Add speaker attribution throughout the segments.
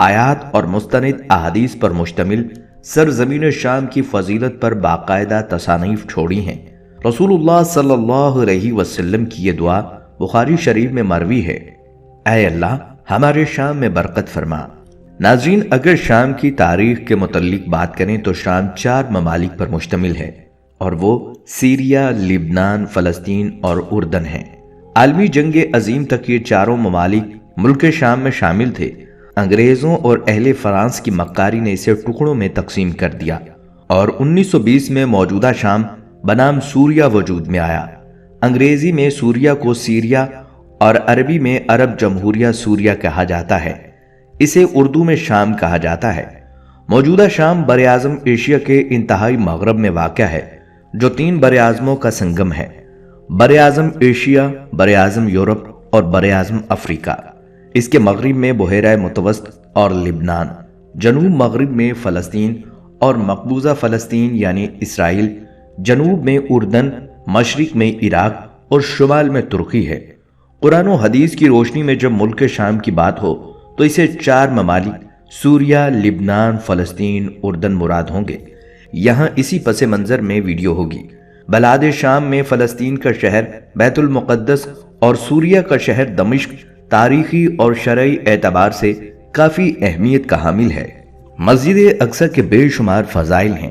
Speaker 1: آیات اور مستند احادیث پر مشتمل سرزمین شام کی فضیلت پر باقاعدہ تصانیف چھوڑی ہیں۔ رسول اللہ صلی اللہ علیہ وسلم کی یہ دعا بخاری شریف میں مروی ہے، اے اللہ ہمارے شام میں برکت فرما۔ ناظرین، اگر شام کی تاریخ کے متعلق بات کریں تو شام 4 ممالک پر مشتمل ہے، اور وہ سیریا، لبنان، فلسطین اور اردن ہیں۔ عالمی جنگ عظیم تک یہ چاروں ممالک ملک شام میں شامل تھے۔ انگریزوں اور اہل فرانس کی مکاری نے اسے ٹکڑوں میں تقسیم کر دیا، اور 1920 میں موجودہ شام بنام سوریا وجود میں آیا۔ انگریزی میں سوریا کو سیریا اور عربی میں عرب جمہوریہ سوریا کہا جاتا ہے۔ اسے اردو میں شام کہا جاتا ہے۔ موجودہ شام براعظم ایشیا کے انتہائی مغرب میں واقع ہے، جو 3 براعظموں کا سنگم ہے: براعظم ایشیا، براعظم یورپ اور براعظم افریقہ۔ اس کے مغرب میں بحیرہ متوسط اور لبنان، جنوب مغرب میں فلسطین اور مقبوضہ فلسطین یعنی اسرائیل، جنوب میں اردن، مشرق میں عراق اور شمال میں ترکی ہے۔ قرآن و حدیث کی روشنی میں جب ملک شام کی بات ہو تو اسے 4 ممالک سوریا، لبنان، فلسطین، اردن مراد ہوں گے۔ یہاں اسی پس منظر میں ویڈیو ہوگی۔ بلاد شام میں فلسطین کا شہر بیت المقدس اور سوریا کا شہر دمشق تاریخی اور شرعی اعتبار سے کافی اہمیت کا حامل ہے۔ مسجد اقصی کے بے شمار فضائل ہیں۔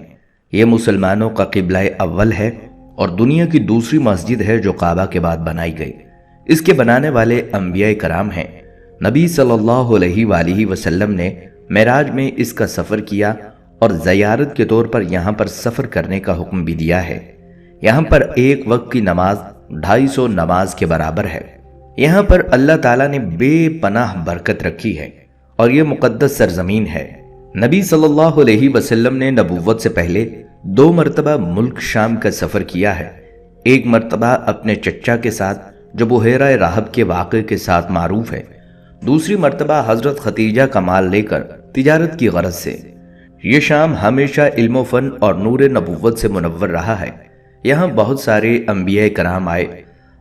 Speaker 1: یہ مسلمانوں کا قبلہ اول ہے اور دنیا کی دوسری مسجد ہے جو کعبہ کے بعد بنائی گئی۔ اس کے بنانے والے انبیاء کرام ہیں۔ نبی صلی اللہ علیہ وآلہ وسلم نے معراج میں اس کا سفر کیا اور زیارت کے طور پر یہاں پر سفر کرنے کا حکم بھی دیا ہے۔ یہاں پر ایک وقت کی نماز 250 نماز کے برابر ہے۔ یہاں پر اللہ تعالیٰ نے بے پناہ برکت رکھی ہے اور یہ مقدس سرزمین ہے۔ نبی صلی اللہ علیہ وسلم نے نبوت سے پہلے 2 مرتبہ ملک شام کا سفر کیا ہے۔ ایک مرتبہ اپنے چچا کے ساتھ جو بحیرہ راہب کے واقعے کے ساتھ معروف ہے، دوسری مرتبہ حضرت ختیجہ کا مال لے کر تجارت کی غرض سے۔ یہ شام ہمیشہ علم و فن اور نور نبوت سے منور رہا ہے۔ یہاں بہت سارے انبیاء کرام آئے۔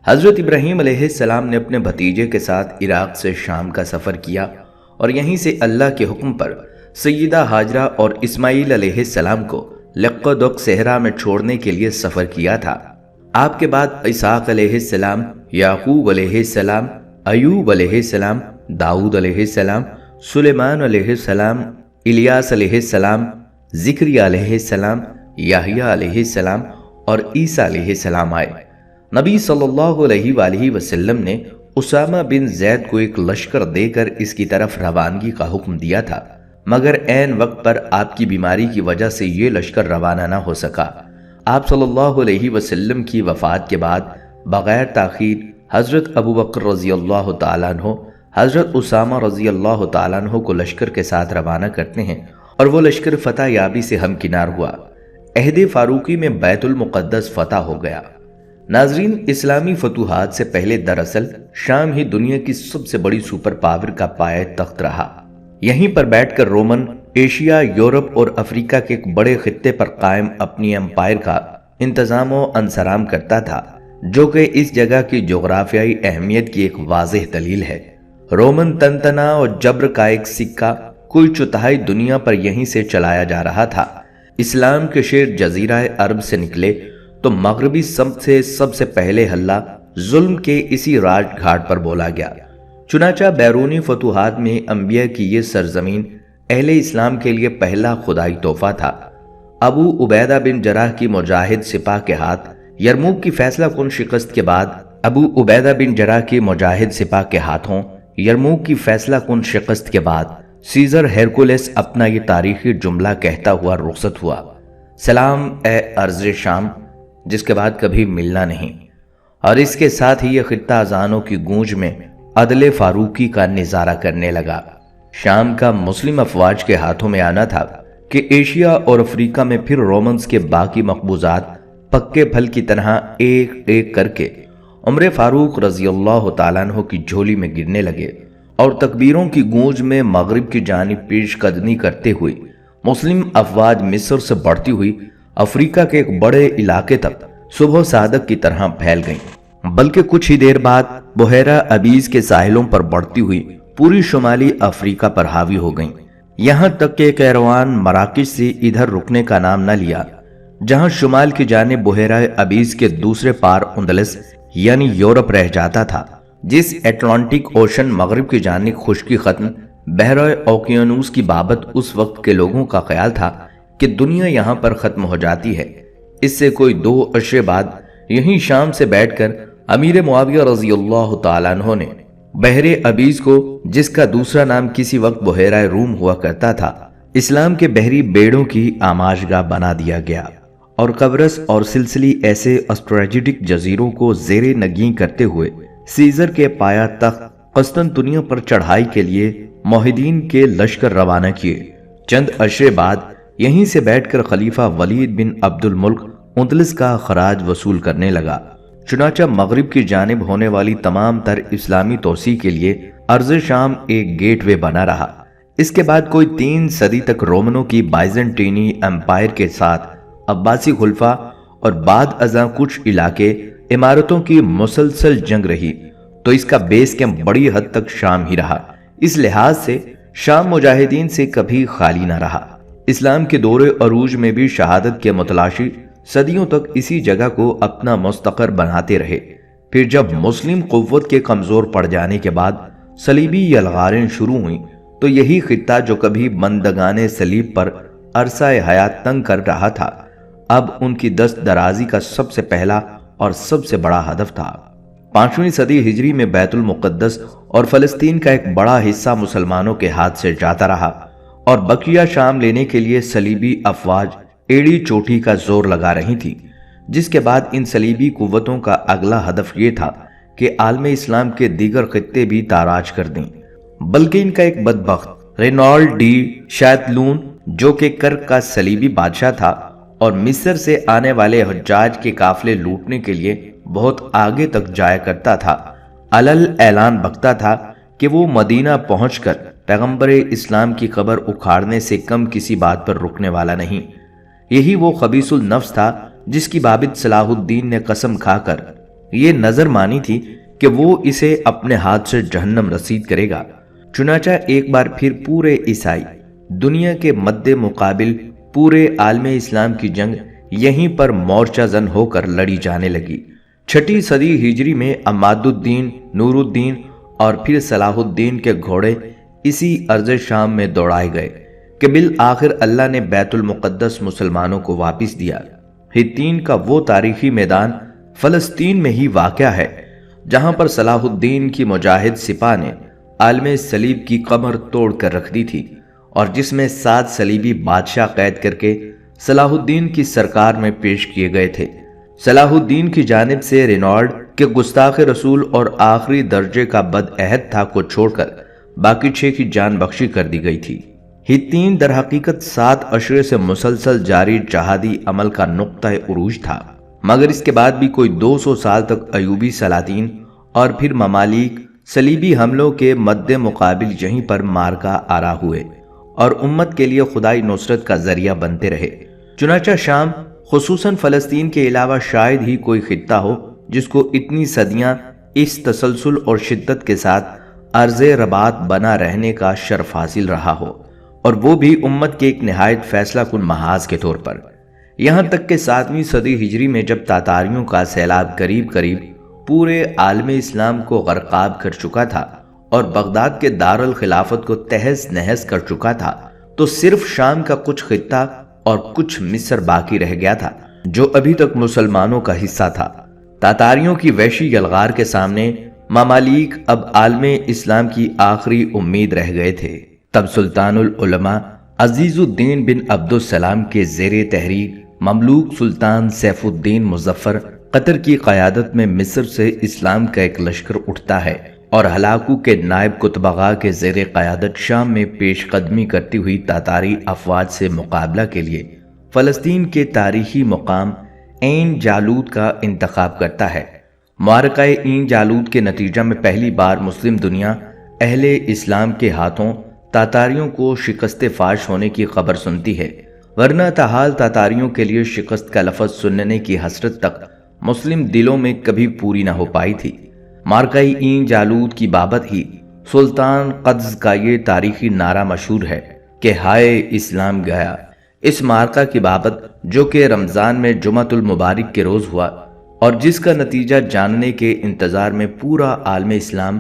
Speaker 1: حضرت ابراہیم علیہ السلام نے اپنے بھتیجے کے ساتھ عراق سے شام کا سفر کیا اور یہیں سے اللہ کے حکم پر سیدہ ہاجرہ اور اسماعیل علیہ السلام کو لقدق صحرا میں چھوڑنے کے لیے سفر کیا تھا۔ آپ کے بعد اسحاق علیہ السلام، یعقوب علیہ السلام، ایوب علیہ السلام، داؤد علیہ السلام، سلیمان علیہ السلام، الیاس علیہ السلام، زکریا علیہ السلام، یحییٰ علیہ السلام اور عیسیٰ علیہ السلام آئے۔ نبی صلی اللہ علیہ وآلہ وسلم نے اسامہ بن زید کو ایک لشکر دے کر اس کی طرف روانگی کا حکم دیا تھا، مگر عین وقت پر آپ کی بیماری کی وجہ سے یہ لشکر روانہ نہ ہو سکا۔ آپ صلی اللہ علیہ وسلم کی وفات کے بعد بغیر تاخیر حضرت ابو بکر رضی اللہ تعالیٰ عنہ حضرت اسامہ رضی اللہ تعالیٰ عنہ کو لشکر کے ساتھ روانہ کرتے ہیں اور وہ لشکر فتح یابی سے ہمکنار ہوا۔ عہد فاروقی میں بیت المقدس فتح ہو گیا۔ ناظرین، اسلامی فتوحات سے پہلے دراصل شام ہی دنیا کی سب سے بڑی سپر پاور کا پائے تخت رہا۔ یہیں پر بیٹھ کر رومن ایشیا، یورپ اور افریقہ کے ایک بڑے خطے پر قائم اپنی امپائر کا انتظام و انصرام کرتا تھا، جو کہ اس جگہ کی جغرافیائی اہمیت کی ایک واضح دلیل ہے۔ رومن تنتنا اور جبر کا ایک سکہ کل 1/4 دنیا پر یہیں سے چلایا جا رہا تھا۔ اسلام کے شیر جزیرہ عرب سے نکلے تو مغربی سمت سے سب سے پہلے حلہ ظلم کے اسی راج گھاٹ پر بولا گیا۔ چنانچہ بیرونی فتوحات میں انبیاء کی یہ سرزمین اہل اسلام کے لیے پہلا خدائی تحفہ تھا۔ ابو عبیدہ بن جراح کی مجاہد سپاہ کے ہاتھ یرموک کی فیصلہ کن شکست کے بعد ابو عبیدہ بن جراح کی مجاہد سپاہ کے ہاتھوں یرموک کی فیصلہ کن شکست کے بعد سیزر ہیرکولس اپنا یہ تاریخی جملہ کہتا ہوا رخصت ہوا: سلام اے ارض شام، جس کے بعد کبھی ملنا نہیں۔ اور اس کے ساتھ ہی یہ خطہ اذانوں کی گونج میں عدل فاروقی کا نظارہ کرنے لگا۔ شام کا مسلم افواج کے ہاتھوں میں آنا تھا کہ ایشیا اور افریقہ میں پھر رومنز کے باقی مقبوضات پکے پھل کی طرح ایک ایک کر کے عمر فاروق رضی اللہ تعالیٰ عنہ کی جھولی میں گرنے لگے، اور تکبیروں کی گونج میں مغرب کی جانب پیش قدمی کرتے ہوئے مسلم افواج مصر سے بڑھتی ہوئی افریقہ کے ایک بڑے علاقے تک صبح صادق کی طرح پھیل گئیں، بلکہ کچھ ہی دیر بعد بحیرہ ابیز کے ساحلوں پر بڑھتی ہوئی پوری شمالی افریقہ پر حاوی ہو گئیں، یہاں تک کہ کیروان مراکش سے ادھر رکنے کا نام نہ لیا، جہاں شمال کی جانب بحیرہ ابیض کے دوسرے پار اندلس یعنی یورپ رہ جاتا تھا، جس اٹلانٹک اوشن مغرب کی جانب خشکی ختم بحیرہ اوقیانوس کی بابت اس وقت کے لوگوں کا خیال تھا کہ دنیا یہاں پر ختم ہو جاتی ہے۔ اس سے کوئی 2 عشرے بعد یہیں شام سے بیٹھ کر امیر معاویہ رضی اللہ تعالیٰ عنہ نے بحر ابیض کو، جس کا دوسرا نام کسی وقت بحیرہ روم ہوا کرتا تھا، اسلام کے بحری بیڑوں کی آماجگاہ بنا دیا گیا، اور قبرص اور سلسلی ایسے اسٹریٹجک جزیروں کو زیر نگین کرتے ہوئے سیزر کے پایا تخت قسطنطنیہ پر چڑھائی کے لیے موحدین کے لشکر روانہ کیے۔ چند عشرے بعد یہیں سے بیٹھ کر خلیفہ ولید بن عبد الملک اندلس کا خراج وصول کرنے لگا۔ چنانچہ مغرب کی جانب ہونے والی تمام تر اسلامی توسیع کے لیے ارض شام ایک گیٹ وے بنا رہا۔ اس کے بعد کوئی 3 صدی تک رومنوں کی بائزنٹینی امپائر کے ساتھ عباسی خلفاء اور بعد ازاں کچھ علاقے امارتوں کی مسلسل جنگ رہی، تو اس کا بیس کیمپ بڑی حد تک شام ہی رہا۔ اس لحاظ سے شام مجاہدین سے کبھی خالی نہ رہا۔ اسلام کے دور عروج میں بھی شہادت کے متلاشی صدیوں تک اسی جگہ کو اپنا مستقر بناتے رہے۔ پھر جب مسلم قوت کے کمزور پڑ جانے کے بعد صلیبی یلغاریں شروع ہوئیں، تو یہی خطہ جو کبھی بندگان صلیب پر عرصہ حیات تنگ کر رہا تھا، اب ان کی دست درازی کا سب سے پہلا اور سب سے بڑا ہدف تھا۔ 5ویں صدی ہجری میں بیت المقدس اور فلسطین کا ایک بڑا حصہ مسلمانوں کے ہاتھ سے جاتا رہا، اور بقیہ شام لینے کے لیے صلیبی افواج ایڑی چوٹی کا زور لگا رہی تھی، جس کے بعد ان صلیبی قوتوں کا اگلا ہدف یہ تھا کہ عالم اسلام کے دیگر خطے بھی تاراج کر دیں۔ بلکہ ان کا ایک بدبخت رینالڈ ڈی شیطلون، جو کہ کرک کا صلیبی بادشاہ تھا اور مصر سے آنے والے حجاج کے قافلے لوٹنے کے لیے بہت آگے تک جایا کرتا تھا، علل اعلان بکتا تھا کہ وہ مدینہ پہنچ کر پیغمبر اسلام کی قبر اکھاڑنے سے کم کسی بات پر رکنے والا نہیں۔ یہی وہ خبیث النفس تھا جس کی بابت صلاح الدین نے قسم کھا کر یہ نظر مانی تھی کہ وہ اسے اپنے ہاتھ سے جہنم رسید کرے گا۔ چنانچہ ایک بار پھر پورے عیسائی دنیا کے مد مقابل پورے عالم اسلام کی جنگ یہیں پر مورچہ زن ہو کر لڑی جانے لگی۔ 6 صدی ہجری میں عماد الدین، نور الدین اور پھر صلاح الدین کے گھوڑے اسی ارض شام میں دوڑائے گئے کہ بالآخر اللہ نے بیت المقدس مسلمانوں کو واپس دیا۔ ہتین کا وہ تاریخی میدان فلسطین میں ہی واقع ہے جہاں پر صلاح الدین کی مجاہد سپاہ نے عالم صلیب کی کمر توڑ کر رکھ دی تھی، اور جس میں 7 صلیبی بادشاہ قید کر کے صلاح الدین کی سرکار میں پیش کیے گئے تھے۔ صلاح الدین کی جانب سے رینالڈ کے گستاخ رسول اور آخری درجے کا بد عہد تھا کو چھوڑ کر باقی 6 کی جان بخشی کر دی گئی تھی۔ ہتین در حقیقت 7 عشرے سے مسلسل جاری جہادی عمل کا نقطہ عروج تھا، مگر اس کے بعد بھی کوئی 200 سال تک ایوبی سلاطین اور پھر ممالک صلیبی حملوں کے مد مقابل یہیں پر مارکا آرا ہوئے اور امت کے لیے خدائی نصرت کا ذریعہ بنتے رہے۔ چنانچہ شام، خصوصاً فلسطین کے علاوہ شاید ہی کوئی خطہ ہو جس کو اتنی صدیاں اس تسلسل اور شدت کے ساتھ عرض رباط بنا رہنے کا شرف حاصل رہا ہو، اور وہ بھی امت کے ایک نہایت فیصلہ کن محاذ کے طور پر۔ یہاں تک کہ 7ویں صدی ہجری میں جب تاتاریوں کا سیلاب قریب پورے عالم اسلام کو غرقاب کر چکا تھا اور بغداد کے دارالخلافت کو تہس نہس کر چکا تھا، تو صرف شام کا کچھ خطہ اور کچھ مصر باقی رہ گیا تھا جو ابھی تک مسلمانوں کا حصہ تھا۔ تاتاریوں کی وحشی یلغار کے سامنے ممالک اب عالم اسلام کی آخری امید رہ گئے تھے۔ تب سلطان العلماء عزیز الدین بن عبد السلام کے زیر تحریک مملوک سلطان سیف الدین مظفر قطر کی قیادت میں مصر سے اسلام کا ایک لشکر اٹھتا ہے اور ہلاکو کے نائب قطبغا کے زیر قیادت شام میں پیش قدمی کرتی ہوئی تاتاری افواج سے مقابلہ کے لیے فلسطین کے تاریخی مقام عین جالوت کا انتخاب کرتا ہے۔ معرکہ عین جالوت کے نتیجہ میں پہلی بار مسلم دنیا اہل اسلام کے ہاتھوں تاتاریوں کو شکست فاش ہونے کی خبر سنتی ہے، ورنہ تاحال تاتاریوں کے لیے شکست کا لفظ سننے کی حسرت تک مسلم دلوں میں کبھی پوری نہ ہو پائی تھی۔ معرکہ عین جالوت کی بابت ہی سلطان قدس کا یہ تاریخی نعرہ مشہور ہے کہ ہائے اسلام گیا۔ اس معرکہ کی بابت جو کہ رمضان میں جمعۃ المبارک کے روز ہوا اور جس کا نتیجہ جاننے کے انتظار میں پورا عالم اسلام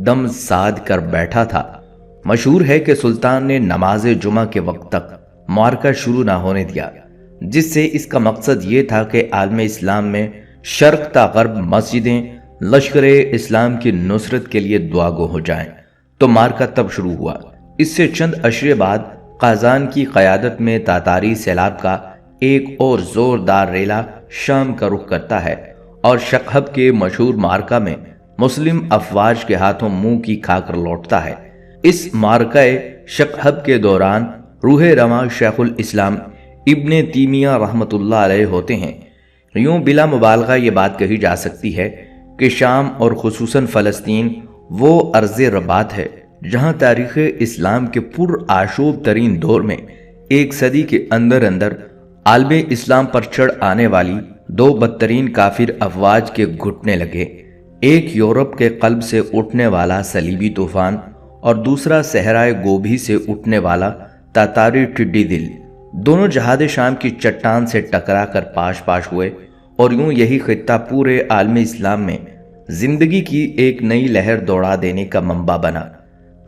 Speaker 1: دم ساد کر بیٹھا تھا، مشہور ہے کہ سلطان نے نماز جمعہ کے وقت تک معرکہ شروع نہ ہونے دیا، جس سے اس کا مقصد یہ تھا کہ عالم اسلام میں شرق تا غرب مسجدیں لشکر اسلام کی نصرت کے لیے دعا گو ہو جائیں۔ تو معرکہ تب شروع ہوا۔ اس سے چند اشرے بعد قازان کی قیادت میں تاتاری سیلاب کا ایک اور زوردار ریلا شام کا رخ کرتا ہے اور شقہب کے مشہور معرکہ میں مسلم افواج کے ہاتھوں منہ کی کھا کر لوٹتا ہے۔ اس معرکہ شقہب کے دوران روح رواں شیخ الاسلام ابن تیمیہ رحمۃ اللہ علیہ ہوتے ہیں۔ یوں بلا مبالغہ یہ بات کہی جا سکتی ہے کہ شام اور خصوصاً فلسطین وہ ارض رباط ہے جہاں تاریخ اسلام کے پر آشوب ترین دور میں ایک صدی کے اندر عالم اسلام پر چڑھ آنے والی دو بدترین کافر افواج کے گھٹنے لگے، ایک یورپ کے قلب سے اٹھنے والا صلیبی طوفان اور دوسرا صحرائے گوبھی سے اٹھنے والا تاتاری ٹڈی دل۔ دونوں جہاد شام کی چٹان سے ٹکرا کر پاش پاش ہوئے اور یوں یہی خطہ پورے عالم اسلام میں زندگی کی ایک نئی لہر دوڑا دینے کا منبع بنا۔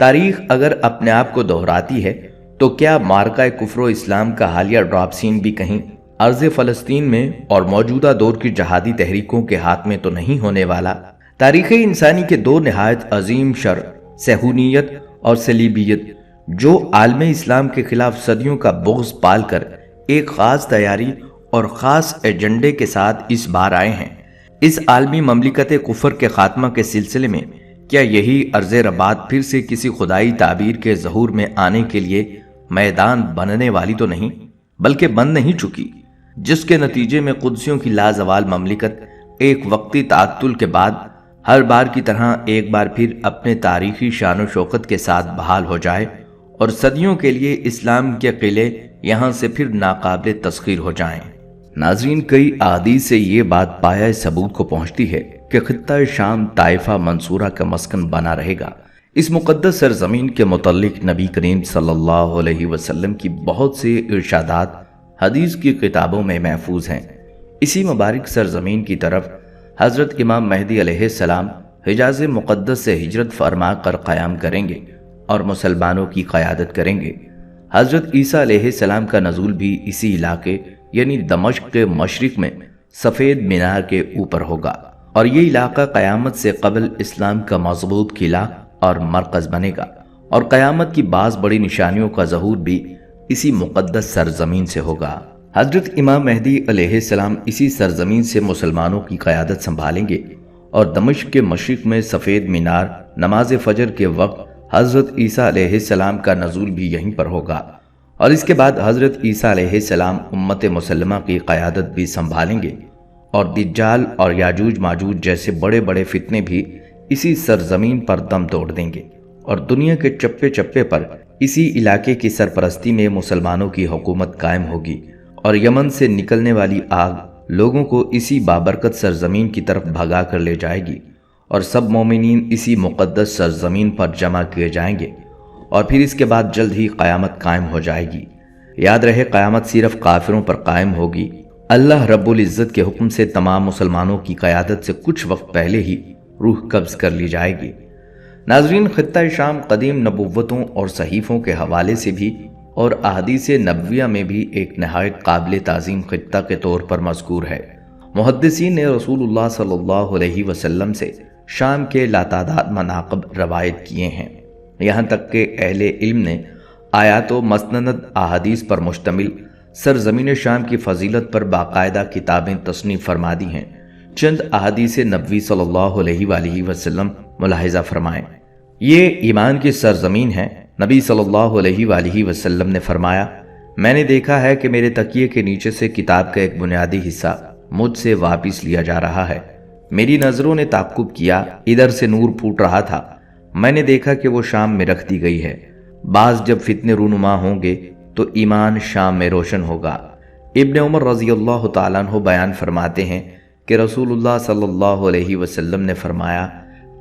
Speaker 1: تاریخ اگر اپنے آپ کو دہراتی ہے تو کیا معرکہ کفر و اسلام کا حالیہ ڈراپ سین بھی کہیں ارض فلسطین میں اور موجودہ دور کی جہادی تحریکوں کے ہاتھ میں تو نہیں ہونے والا؟ تاریخ انسانی کے دو نہایت عظیم شر، صہیونیت اور صلیبیت، جو عالم اسلام کے خلاف صدیوں کا بغض پال کر ایک خاص تیاری اور خاص ایجنڈے کے ساتھ اس بار آئے ہیں، اس عالمی مملکت کفر کے خاتمہ کے سلسلے میں کیا یہی ارض رباط پھر سے کسی خدائی تعبیر کے ظہور میں آنے کے لیے میدان بننے والی تو نہیں، بلکہ بن نہیں چکی، جس کے نتیجے میں قدسیوں کی لازوال مملکت ایک وقتی تعطل کے بعد ہر بار کی طرح ایک بار پھر اپنے تاریخی شان و شوکت کے ساتھ بحال ہو جائے اور صدیوں کے لیے اسلام کے قلعے یہاں سے پھر ناقابل تسخیر ہو جائیں۔ ناظرین، کئی احادیث سے یہ بات پایہ ثبوت کو پہنچتی ہے کہ خطہ شام طائفہ منصورہ کا مسکن بنا رہے گا۔ اس مقدس سرزمین کے متعلق نبی کریم صلی اللہ علیہ وسلم کی بہت سے ارشادات حدیث کی کتابوں میں محفوظ ہیں۔ اسی مبارک سرزمین کی طرف حضرت امام مہدی علیہ السلام حجاز مقدس سے ہجرت فرما کر قیام کریں گے اور مسلمانوں کی قیادت کریں گے۔ حضرت عیسیٰ علیہ السلام کا نزول بھی اسی علاقے یعنی دمشق کے مشرق میں سفید مینار کے اوپر ہوگا، اور یہ علاقہ قیامت سے قبل اسلام کا مضبوط قلعہ اور مرکز بنے گا، اور قیامت کی بعض بڑی نشانیوں کا ظہور بھی اسی مقدس سرزمین سے ہوگا۔ حضرت امام مہدی علیہ السلام اسی سرزمین سے مسلمانوں کی قیادت سنبھالیں گے، اور دمشق کے مشرق میں سفید مینار نماز فجر کے وقت حضرت عیسیٰ علیہ السلام کا نزول بھی یہیں پر ہوگا، اور اس کے بعد حضرت عیسیٰ علیہ السلام امت مسلمہ کی قیادت بھی سنبھالیں گے، اور دجال اور یاجوج ماجوج جیسے بڑے بڑے فتنے بھی اسی سرزمین پر دم توڑ دیں گے، اور دنیا کے چپے چپے پر اسی علاقے کی سرپرستی میں مسلمانوں کی حکومت قائم ہوگی، اور یمن سے نکلنے والی آگ لوگوں کو اسی بابرکت سرزمین کی طرف بھگا کر لے جائے گی، اور سب مومنین اسی مقدس سرزمین پر جمع کیے جائیں گے، اور پھر اس کے بعد جلد ہی قیامت قائم ہو جائے گی۔ یاد رہے، قیامت صرف کافروں پر قائم ہوگی۔ اللہ رب العزت کے حکم سے تمام مسلمانوں کی قیادت سے کچھ وقت پہلے ہی روح قبض کر لی جائے گی۔ ناظرین، خطہ شام قدیم نبوتوں اور صحیفوں کے حوالے سے بھی اور احادیث نبویہ میں بھی ایک نہایت قابل تعظیم خطہ کے طور پر مذکور ہے۔ محدثین نے رسول اللہ صلی اللہ علیہ وسلم سے شام کے لاتعداد مناقب روایت کیے ہیں، یہاں تک کہ اہل علم نے آیات و مستند احادیث پر مشتمل سرزمین شام کی فضیلت پر باقاعدہ کتابیں تصنیف فرما دی ہیں۔ چند احادیث نبوی صلی اللہ علیہ وآلہ وسلم ملاحظہ فرمائیں۔ یہ ایمان کی سرزمین ہے۔ نبی صلی اللہ علیہ وآلہ وسلم نے فرمایا، میں نے دیکھا ہے کہ میرے تکیے کے نیچے سے کتاب کا ایک بنیادی حصہ مجھ سے واپس لیا جا رہا ہے۔ میری نظروں نے تعقب کیا، ادھر سے نور پھوٹ رہا تھا، میں نے دیکھا کہ وہ شام میں رکھ دی گئی ہے۔ بعض جب فتنے رونما ہوں گے تو ایمان شام میں روشن ہوگا۔ ابن عمر رضی اللہ تعالیٰ عنہ بیان فرماتے ہیں کہ رسول اللہ صلی اللہ علیہ وسلم نے فرمایا،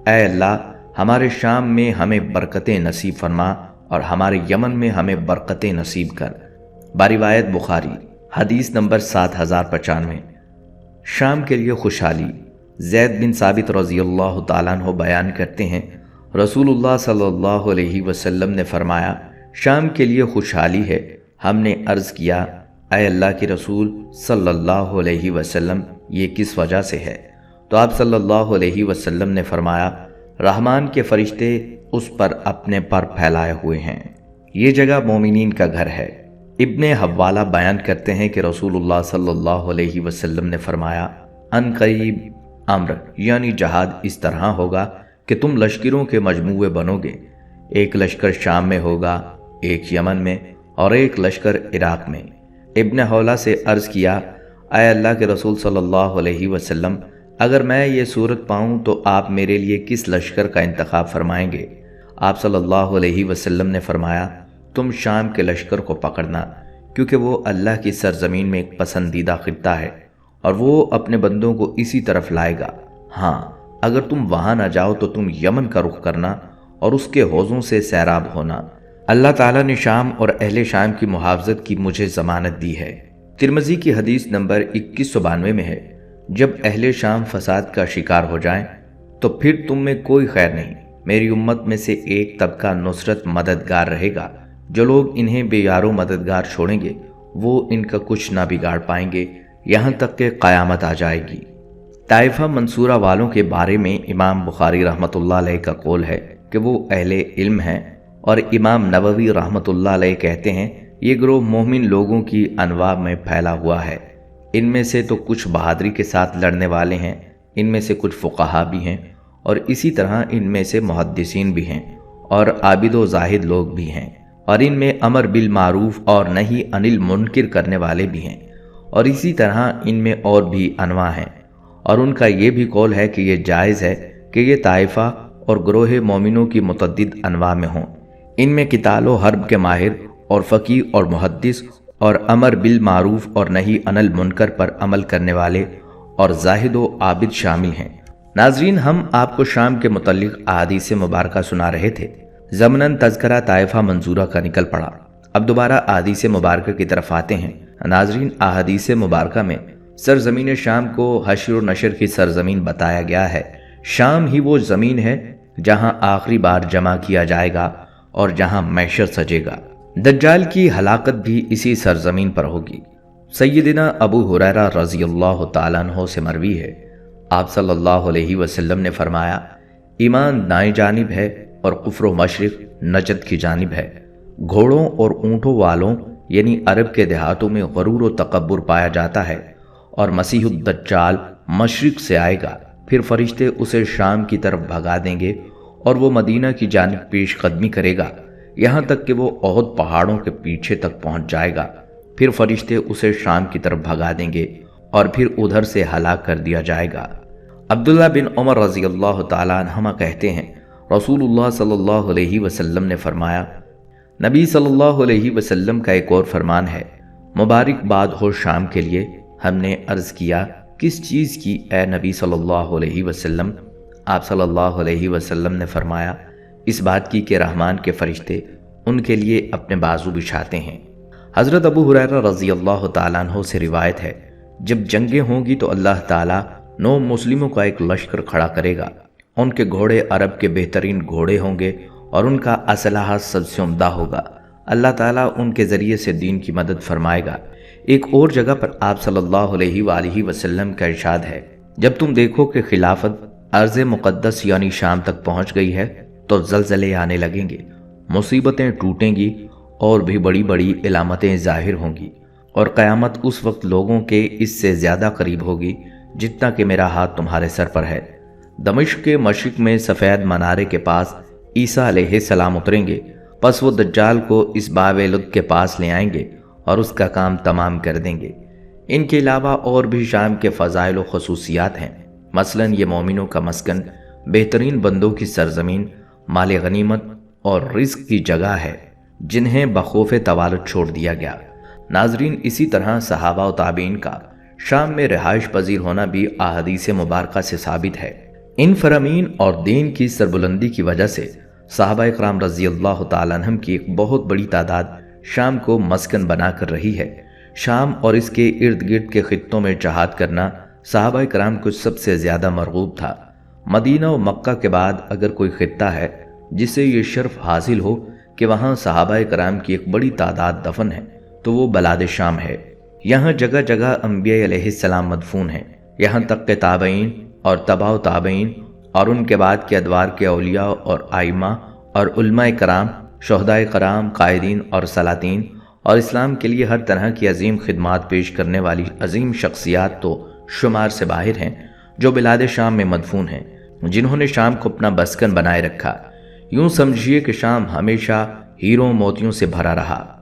Speaker 1: اے اللہ، ہمارے شام میں ہمیں برکتیں نصیب فرما اور ہمارے یمن میں ہمیں برکتیں نصیب کر۔ باروایت بخاری، حدیث نمبر 7095۔ شام کے لیے خوشحالی۔ زید بن ثابت رضی اللہ تعالیٰ عنہ بیان کرتے ہیں، رسول اللہ صلی اللہ علیہ وسلم نے فرمایا، شام کے لیے خوشحالی ہے۔ ہم نے عرض کیا، اے اللہ کے رسول صلی اللہ علیہ وسلم، یہ کس وجہ سے ہے؟ تو آپ صلی اللہ علیہ وسلم نے فرمایا، رحمان کے فرشتے اس پر اپنے پر پھیلائے ہوئے ہیں، یہ جگہ مومنین کا گھر ہے۔ ابن حوالہ بیان کرتے ہیں کہ رسول اللہ صلی اللہ علیہ وسلم نے فرمایا، ان قریب امر یعنی جہاد اس طرح ہوگا کہ تم لشکروں کے مجموعے بنو گے، ایک لشکر شام میں ہوگا، ایک یمن میں اور ایک لشکر عراق میں۔ ابن حوالہ سے عرض کیا، اے اللہ کے رسول صلی اللہ علیہ وسلم، اگر میں یہ صورت پاؤں تو آپ میرے لیے کس لشکر کا انتخاب فرمائیں گے؟ آپ صلی اللہ علیہ وسلم نے فرمایا، تم شام کے لشکر کو پکڑنا، کیونکہ وہ اللہ کی سرزمین میں ایک پسندیدہ خطہ ہے اور وہ اپنے بندوں کو اسی طرف لائے گا۔ ہاں، اگر تم وہاں نہ جاؤ تو تم یمن کا رخ کرنا اور اس کے حوضوں سے سیراب ہونا۔ اللہ تعالیٰ نے شام اور اہل شام کی محافظت کی مجھے ضمانت دی ہے۔ ترمذی کی حدیث نمبر 2192 میں ہے، جب اہل شام فساد کا شکار ہو جائیں تو پھر تم میں کوئی خیر نہیں، میری امت میں سے ایک طبقہ نصرت مددگار رہے گا، جو لوگ انہیں بے یارو مددگار چھوڑیں گے وہ ان کا کچھ نہ بگاڑ پائیں گے یہاں تک کہ قیامت آ جائے گی۔ طائفہ منصورہ والوں کے بارے میں امام بخاری رحمۃ اللہ علیہ کا قول ہے کہ وہ اہل علم ہیں، اور امام نووی رحمۃ اللہ علیہ کہتے ہیں یہ گروہ مومن لوگوں کی انواع میں پھیلا ہوا ہے، ان میں سے تو کچھ بہادری کے ساتھ لڑنے والے ہیں، ان میں سے کچھ فقہا بھی ہیں، اور اسی طرح ان میں سے محدثین بھی ہیں اور عابد و زاہد لوگ بھی ہیں، اور ان میں امر بالمعروف اور نہی عن المنکر کرنے والے بھی ہیں، اور اسی طرح ان میں اور بھی انواع ہیں، اور ان کا یہ بھی قول ہے کہ یہ جائز ہے کہ یہ طائفہ اور گروہ مومنوں کی متعدد انواع میں ہوں، ان میں قتال و حرب کے ماہر اور فقیہ اور محدث اور امر بالمعروف اور نہی عن المنکر پر عمل کرنے والے اور زاہد و عابد شامل ہیں۔ ناظرین، ہم آپ کو شام کے متعلق احادیث مبارکہ سنا رہے تھے، ضمناً تذکرہ طائفہ منصورہ کا نکل پڑا۔ اب دوبارہ احادیث مبارکہ کی طرف آتے ہیں۔ ناظرین، احادیث مبارکہ میں سرزمین شام کو حشر و نشر کی سرزمین بتایا گیا ہے۔ شام ہی وہ زمین ہے جہاں آخری بار جمع کیا جائے گا اور جہاں محشر سجے گا۔ دجال کی ہلاکت بھی اسی سرزمین پر ہوگی۔ سیدنا ابو ہریرہ رضی اللہ تعالیٰ عنہ سے مروی ہے، آپ صلی اللہ علیہ وسلم نے فرمایا، ایمان دائیں جانب ہے اور کفر و مشرق نجد کی جانب ہے۔ گھوڑوں اور اونٹوں والوں یعنی عرب کے دیہاتوں میں غرور و تکبر پایا جاتا ہے، اور مسیح الدجال مشرق سے آئے گا، پھر فرشتے اسے شام کی طرف بھگا دیں گے اور وہ مدینہ کی جانب پیش قدمی کرے گا، یہاں تک کہ وہ احد پہاڑوں کے پیچھے تک پہنچ جائے گا، پھر فرشتے اسے شام کی طرف بھگا دیں گے اور پھر ادھر سے ہلاک کر دیا جائے گا۔ عبداللہ بن عمر رضی اللہ تعالیٰ عنہما کہتے ہیں، رسول اللہ صلی اللہ علیہ وسلم نے فرمایا، نبی صلی اللہ علیہ وسلم کا ایک اور فرمان ہے، مبارکباد ہو شام کے لیے۔ ہم نے عرض کیا، کس چیز کی اے نبی صلی اللہ علیہ وسلم؟ آپ صلی اللہ علیہ وسلم نے فرمایا، اس بات کی کہ رحمان کے فرشتے ان کے لیے اپنے بازو بچھاتے ہیں۔ حضرت ابو ہریرہ رضی اللہ تعالیٰ عنہ سے روایت ہے، جب جنگیں ہوں گی تو اللہ تعالیٰ 9 مسلموں کا ایک لشکر کھڑا کرے گا، ان کے گھوڑے عرب کے بہترین گھوڑے ہوں گے اور ان کا اسلحہ سب سے عمدہ ہوگا، اللہ تعالیٰ ان کے ذریعے سے دین کی مدد فرمائے گا۔ ایک اور جگہ پر آپ صلی اللہ علیہ وآلہ وسلم کا ارشاد ہے، جب تم دیکھو کہ خلافت ارض مقدس یعنی شام تک پہنچ گئی ہے تو زلزلے آنے لگیں گے، مصیبتیں ٹوٹیں گی اور بھی بڑی بڑی علامتیں ظاہر ہوں گی، اور قیامت اس وقت لوگوں کے اس سے زیادہ قریب ہوگی جتنا کہ میرا ہاتھ تمہارے سر پر ہے۔ دمشق کے مشرق میں سفید منارے کے پاس عیسیٰ علیہ السلام اتریں گے، پس وہ دجال کو اس باب لد کے پاس لے آئیں گے اور اس کا کام تمام کر دیں گے۔ ان کے علاوہ اور بھی شام کے فضائل و خصوصیات ہیں، مثلا یہ مومنوں کا مسکن، بہترین بندوں کی سرزمین، مال غنیمت اور رزق کی جگہ ہے جنہیں بخوف توالد چھوڑ دیا گیا۔ ناظرین، اسی طرح صحابہ و تابعین کا شام میں رہائش پذیر ہونا بھی احادیث مبارکہ سے ثابت ہے۔ ان فرامین اور دین کی سربلندی کی وجہ سے صحابہ اکرام رضی اللہ تعالیٰ عنہم کی ایک بہت بڑی تعداد شام کو مسکن بنا کر رہی ہے۔ شام اور اس کے ارد گرد کے خطوں میں جہاد کرنا صحابہ اکرام کو سب سے زیادہ مرغوب تھا۔ مدینہ و مکہ کے بعد اگر کوئی خطہ ہے جسے یہ شرف حاصل ہو کہ وہاں صحابہ اکرام کی ایک بڑی تعداد دفن ہے تو وہ بلاد شام ہے۔ یہاں جگہ جگہ انبیاء علیہ السلام مدفون ہیں، یہاں تک کہ تابعین اور تبع تابعین اور ان کے بعد کے ادوار کے اولیاء اور ائمہ اور علماء کرام، شہداء کرام، قائدین اور سلاطین اور اسلام کے لیے ہر طرح کی عظیم خدمات پیش کرنے والی عظیم شخصیات تو شمار سے باہر ہیں جو بلاد شام میں مدفون ہیں، جنہوں نے شام کو اپنا مسکن بنائے رکھا۔ یوں سمجھیے کہ شام ہمیشہ ہیروں موتیوں سے بھرا رہا۔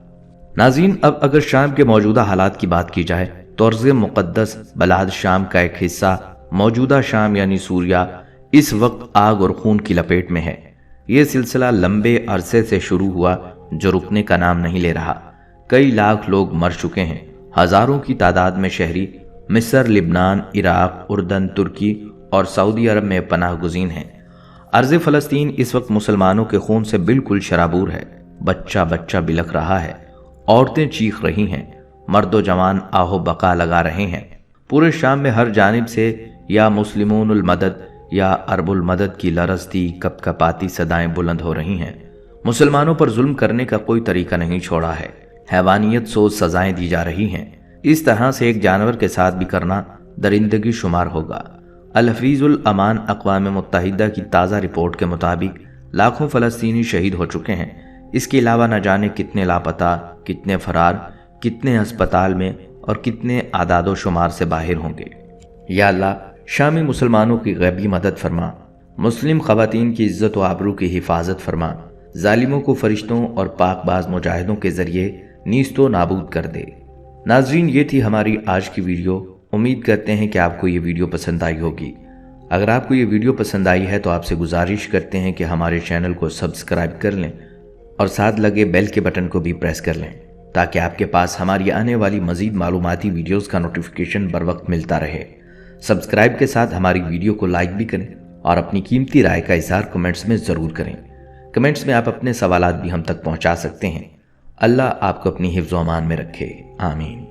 Speaker 1: ناظرین، اب اگر شام کے موجودہ حالات کی بات کی جائے تو ارض مقدس بلاد شام کا ایک حصہ موجودہ شام یعنی سوریہ اس وقت آگ اور خون کی لپیٹ میں ہے۔ یہ سلسلہ لمبے عرصے سے شروع ہوا جو رکنے کا نام نہیں لے رہا۔ کئی لاکھ لوگ مر چکے ہیں، ہزاروں کی تعداد میں شہری مصر، لبنان، عراق، اردن، ترکی اور سعودی عرب میں پناہ گزین ہیں۔ ارض فلسطین اس وقت مسلمانوں کے خون سے بالکل شرابور ہے۔ بچہ بچہ بلک رہا ہے، عورتیں چیخ رہی ہیں، مرد و جوان آہو بقا لگا رہے ہیں۔ پورے شام میں ہر جانب سے یا مسلمون المدد یا عرب المدد کی لرزتی کپکپاتی صدائیں بلند ہو رہی ہیں۔ مسلمانوں پر ظلم کرنے کا کوئی طریقہ نہیں چھوڑا ہے، حیوانیت سوز سزائیں دی جا رہی ہیں۔ اس طرح سے ایک جانور کے ساتھ بھی کرنا درندگی شمار ہوگا۔ الحفیظ الامان اقوام متحدہ کی تازہ رپورٹ کے مطابق لاکھوں فلسطینی شہید ہو چکے ہیں۔ اس کے علاوہ نہ جانے کتنے لاپتہ، کتنے فرار، کتنے ہسپتال میں اور کتنے اعداد و شمار سے باہر ہوں گے۔ یا اللہ، شامی مسلمانوں کی غیبی مدد فرما، مسلم خواتین کی عزت و آبرو کی حفاظت فرما، ظالموں کو فرشتوں اور پاک باز مجاہدوں کے ذریعے نیست و نابود کر دے۔ ناظرین، یہ تھی ہماری آج کی ویڈیو۔ امید کرتے ہیں کہ آپ کو یہ ویڈیو پسند آئی ہوگی۔ اگر آپ کو یہ ویڈیو پسند آئی ہے تو آپ سے گزارش کرتے ہیں کہ ہمارے چینل کو سبسکرائب کر لیں اور ساتھ لگے بیل کے بٹن کو بھی پریس کر لیں تاکہ آپ کے پاس ہماری آنے والی مزید معلوماتی ویڈیوز کا نوٹیفیکیشن بر وقت ملتا رہے۔ سبسکرائب کے ساتھ ہماری ویڈیو کو لائک بھی کریں اور اپنی قیمتی رائے کا اظہار کمنٹس میں ضرور کریں۔ کمنٹس میں آپ اپنے سوالات بھی ہم تک پہنچا سکتے ہیں۔ اللہ آپ کو اپنی حفظ و امان میں رکھے، آمین۔